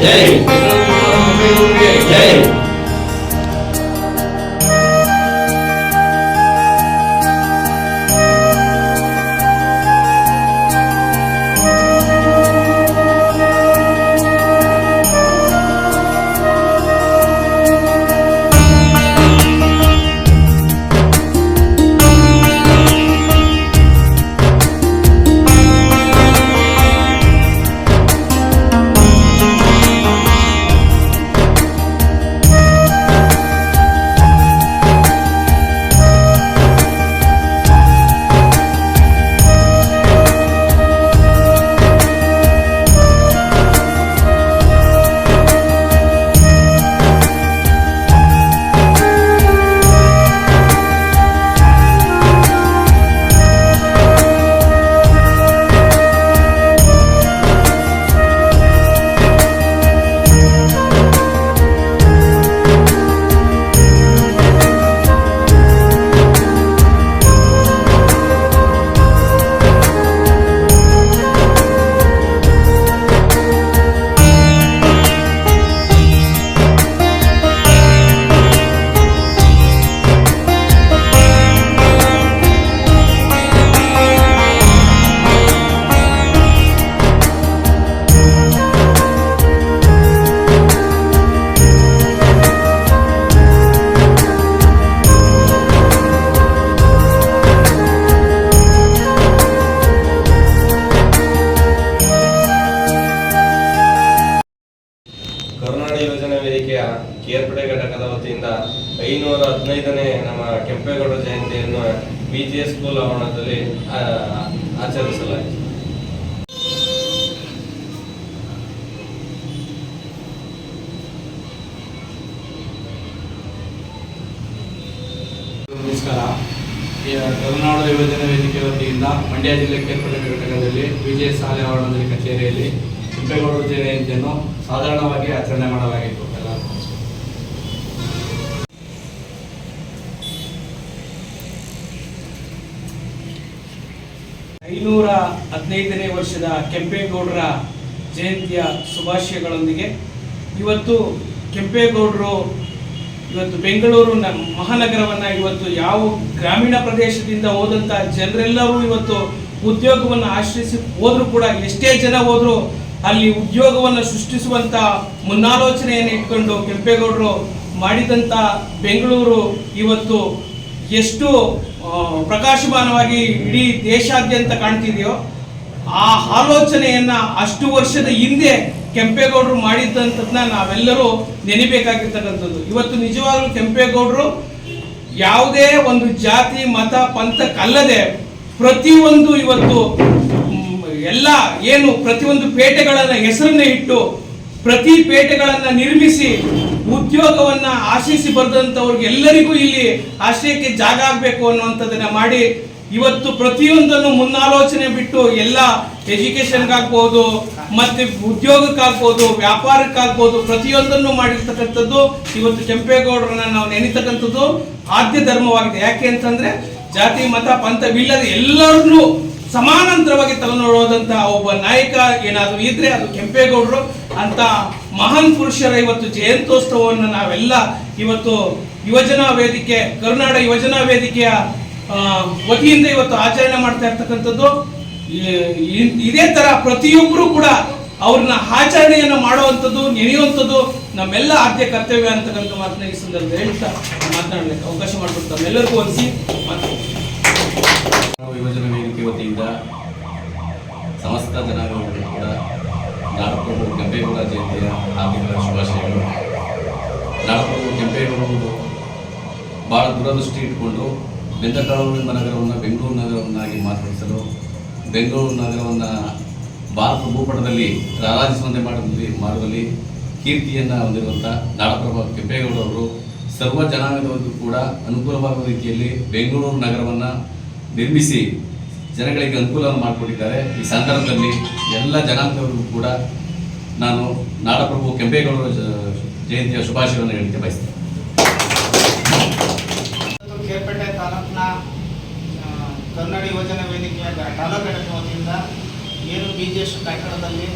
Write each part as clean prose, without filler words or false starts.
ಜೈ ಜೈ. ಕರುನಾಡು ಯೋಜನಾ ವೇದಿಕೆಯ ಕೇರ್ಪಡೆ ಘಟಕದ ವತಿಯಿಂದ 515ನೇ ನಮ್ಮ ಕೆಂಪೇಗೌಡ ಜಯಂತಿಯನ್ನು BGS ಸ್ಕೂಲ್ ಆವರಣದಲ್ಲಿ ಆಚರಿಸಲಾಯಿತು. ನಮಸ್ಕಾರ. ಕರುನಾಡು ಯೋಜನಾ ವೇದಿಕೆ ವತಿಯಿಂದ ಮಂಡ್ಯ ಜಿಲ್ಲೆ ಕೇರ್ಪಡೆ ಘಟಕದಲ್ಲಿ BGS ಶಾಲೆ ಆವರಣದಲ್ಲಿ ಕಚೇರಿಯಲ್ಲಿ ಕೆಂಪೇಗೌಡ ಜಯಂತಿಯನ್ನು ಸಾಧಾರಣವಾಗಿ ಆಚರಣೆ ಮಾಡಲಾಗಿತ್ತು. 515ನೇ ವರ್ಷದ ಕೆಂಪೇಗೌಡರ ಜಯಂತಿಯ ಶುಭಾಶಯಗಳೊಂದಿಗೆ ಇವತ್ತು ಕೆಂಪೇಗೌಡರು ಬೆಂಗಳೂರು ಮಹಾನಗರವನ್ನು ಇವತ್ತು ಯಾವ ಗ್ರಾಮೀಣ ಪ್ರದೇಶದಿಂದ ಹೋದಂಥ ಜನರೆಲ್ಲರೂ ಇವತ್ತು ಉದ್ಯೋಗವನ್ನು ಆಶ್ರಯಿಸಿ ಹೋದರೂ ಕೂಡ ಎಷ್ಟೇ ಜನ ಹೋದರೂ ಅಲ್ಲಿ ಉದ್ಯೋಗವನ್ನು ಸೃಷ್ಟಿಸುವಂಥ ಮುನ್ನಾಲೋಚನೆಯನ್ನು ಇಟ್ಕೊಂಡು ಕೆಂಪೇಗೌಡರು ಮಾಡಿದಂಥ ಬೆಂಗಳೂರು ಇವತ್ತು ಎಷ್ಟು ಪ್ರಕಾಶಮಾನವಾಗಿ ಇಡೀ ದೇಶಾದ್ಯಂತ ಕಾಣ್ತಿದೆಯೋ ಆ ಆಲೋಚನೆಯನ್ನ ಅಷ್ಟು ವರ್ಷದ ಹಿಂದೆ ಕೆಂಪೇಗೌಡರು ಮಾಡಿದ್ದಂಥದ್ದನ್ನ ನಾವೆಲ್ಲರೂ ನೆನಬೇಕಾಗಿರ್ತಕ್ಕಂಥದ್ದು. ಇವತ್ತು ನಿಜವಾಗ್ಲೂ ಕೆಂಪೇಗೌಡರು ಯಾವುದೇ ಒಂದು ಜಾತಿ ಮತ ಪಂಥಕ್ಕಲ್ಲದೆ ಪ್ರತಿಯೊಂದು ಇವತ್ತು ಎಲ್ಲ ಏನು ಪ್ರತಿಯೊಂದು ಪೇಟೆಗಳನ್ನ ಹೆಸರನ್ನ ಇಟ್ಟು ಪ್ರತಿ ಪೇಟೆಗಳನ್ನ ನಿರ್ಮಿಸಿ ಉದ್ಯೋಗವನ್ನ ಆಶಿಸಿ ಬರೆದಂಥವ್ರಿಗೆ ಎಲ್ಲರಿಗೂ ಇಲ್ಲಿ ಆಶ್ರಯಕ್ಕೆ ಜಾಗ ಆಗಬೇಕು ಅನ್ನುವಂಥದ್ದನ್ನ ಮಾಡಿ ಇವತ್ತು ಪ್ರತಿಯೊಂದನ್ನು ಮುನ್ನಾಲೋಚನೆ ಬಿಟ್ಟು ಎಲ್ಲ ಎಜುಕೇಶನ್ಗಾಗ್ಬೋದು ಮತ್ತೆ ಉದ್ಯೋಗಕ್ಕಾಗ್ಬೋದು ವ್ಯಾಪಾರಕ್ಕಾಗ್ಬೋದು ಪ್ರತಿಯೊಂದನ್ನು ಮಾಡಿರ್ತಕ್ಕಂಥದ್ದು ಇವತ್ತು ಕೆಂಪೇಗೌಡರನ್ನ ನಾವು ನೆನೀತಕ್ಕಂಥದ್ದು ಆದ್ಯ ಧರ್ಮವಾಗಿದೆ. ಯಾಕೆ ಅಂತಂದ್ರೆ ಜಾತಿ ಮತ ಪಂಥವಿಲ್ಲದೆ ಎಲ್ಲರನ್ನೂ ಸಮಾನಾಂತರವಾಗಿ ತಲೆನೋಡುವಂತಹ ಒಬ್ಬ ನಾಯಕ ಏನಾದರೂ ಇದ್ರೆ ಅದು ಕೆಂಪೇಗೌಡರು ಅಂತ ಮಹಾನ್ ಪುರುಷರ ಇವತ್ತು ಜಯಂತ್ಯೋತ್ಸವವನ್ನು ನಾವೆಲ್ಲ ಇವತ್ತು ಯುವಜನಾ ವೇದಿಕೆ ಕರುನಾಡ ಯುವಜನಾ ವೇದಿಕೆಯ ವತಿಯಿಂದ ಇವತ್ತು ಆಚರಣೆ ಮಾಡ್ತಾ ಇರ್ತಕ್ಕಂಥದ್ದು. ಇದೇ ತರ ಪ್ರತಿಯೊಬ್ಬರು ಕೂಡ ಅವ್ರನ್ನ ಆಚರಣೆಯನ್ನು ಮಾಡುವಂಥದ್ದು ನೆನೆಯುವಂಥದ್ದು ನಮ್ಮೆಲ್ಲ ಆದ್ಯ ಕರ್ತವ್ಯ ಅಂತಕ್ಕಂಥ ಮಾತನ್ನ ಈ ಸಂದರ್ಭದಲ್ಲಿ ಹೇಳ್ತಾ ಮಾತನಾಡಲಿಕ್ಕೆ ಅವಕಾಶ ಮಾಡಿಕೊಡ್ತಾ ಎಲ್ಲರಿಗೂ ಹೊಲಿಸಿ ಯುವಜನ ವೇದಿಕೆ ವತಿಯಿಂದ ಸಮಸ್ತ ಜನಾಂಗಗಳು ಕೂಡ ನಾಡಪ್ರಭು ಕೆಂಪೇಗೌಡ ಜಯಂತಿಯ ಹಾರ್ದಿಕ ಶುಭಾಶಯಗಳು. ನಾಡಪ್ರಭು ಕೆಂಪೇಗೌಡರು ಭಾಳ ದೂರದೃಷ್ಟಿ ಇಟ್ಕೊಂಡು ಬೆಂದಕಾಳೂರು ನಗರವನ್ನು ಬೆಂಗಳೂರು ನಗರವನ್ನಾಗಿ ಮಾರ್ಪಡಿಸಲು ಬೆಂಗಳೂರು ನಗರವನ್ನು ಭಾರತ ಭೂಪಟದಲ್ಲಿ ರಾರಾಜಿಸುವಂತೆ ಮಾಡುವಲ್ಲಿ ಕೀರ್ತಿಯನ್ನು ಹೊಂದಿರುವಂಥ ನಾಡಪ್ರಭು ಕೆಂಪೇಗೌಡರವರು ಸರ್ವ ಜನಾಂಗದವರಿಗೂ ಕೂಡ ಅನುಕೂಲವಾಗುವ ರೀತಿಯಲ್ಲಿ ಬೆಂಗಳೂರು ನಗರವನ್ನು ನಿರ್ಮಿಸಿ ಜನಗಳಿಗೆ ಅನುಕೂಲವನ್ನು ಮಾಡಿಕೊಟ್ಟಿದ್ದಾರೆ. ಈ ಸಂದರ್ಭದಲ್ಲಿ ಎಲ್ಲ ಜನಾಂಗದವರಿಗೂ ಕೂಡ ನಾನು ನಾಡಪ್ರಭು ಕೆಂಪೇಗೌಡರ ಜಯಂತಿಯ ಶುಭಾಶಯವನ್ನು ಹೇಳಲಿಕ್ಕೆ ಬಯಸ್ತೇನೆ. ಕೇರ್ಪೇಟೆ ತಾಲೂಕಿನ ಕನ್ನಡ ಯುವಜನ ವೇದಿಕೆಯ ತಾಲೂಕು ಘಟಕ ವತಿಯಿಂದ ಏನು BGS ಕಟ್ಟಡದಲ್ಲಿ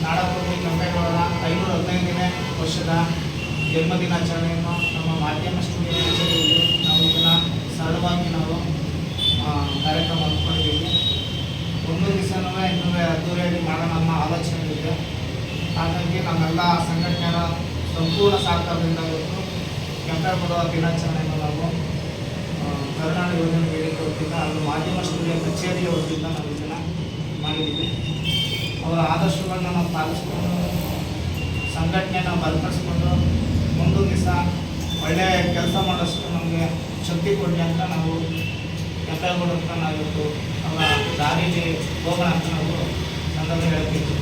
ನಾಡಪ್ರಭು ಕೆಂಪೇಗೌಡರ 515ನೇ ವರ್ಷದ ಜನ್ಮದಿನಾಚರಣೆಯನ್ನು ನಮ್ಮ ಮಾಧ್ಯಮ ಸ್ಟುಡಿಯೋ ಕಚೇರಿಯಲ್ಲಿ ನಾವು ಇದನ್ನು ಸರಳವಾಗಿ ನಾವು ಕಾರ್ಯಕ್ರಮ ಹಮ್ಮಿಕೊಂಡಿದ್ದೀವಿ. ಒಂದು ದಿವಸನೂ ಇನ್ನೂ ಅದ್ದೂರಿಯಾಗಿ ಮಾಡೋಣ ಅನ್ನೋ ಆಲೋಚನೆ ಇದೆ. ಹಾಗಾಗಿ ನಮ್ಮೆಲ್ಲ ಸಂಘಟನೆಯ ಸಂಪೂರ್ಣ ಸಹಕಾರದಿಂದ ಇವತ್ತು ಕೆಂಪೇಗೌಡ ದಿನಾಚರಣೆಯನ್ನು ನಾವು ಕರುನಾಡು ಯೋಜನೆ ವೇದಿಕೆ ವತಿಯಿಂದ ಹಾಗೂ ಮಾಧ್ಯಮ ಸ್ಟುಡಿಯೋ ಕಚೇರಿಯ ವತಿಯಿಂದ ನಾವು ಇದನ್ನು ಮಾಡಿದ್ದೀವಿ. ಅವರ ಆದರ್ಶಗಳನ್ನ ನಾವು ಪಾಲಿಸ್ಕೊಂಡು ಸಂಘಟನೆಯನ್ನು ಬಲಪಡಿಸ್ಕೊಂಡು ಮುಂದೊಂದು ದಿವಸ ಒಳ್ಳೆಯ ಕೆಲಸ ಮಾಡೋಷ್ಟು ನಮಗೆ ಶಕ್ತಿ ಕೊಡಲಿ ಅಂತ ನಾವು ಕೆಂಪೇಗೌಡ ಅಂತ ನಾವಿತ್ತು ಅವರ ದಾರಿಯಲ್ಲಿ ಹೋಗೋಣ ಅಂತ ನಾವು ಸಂದರ್ಭ ಹೇಳ್ತೀವಿ.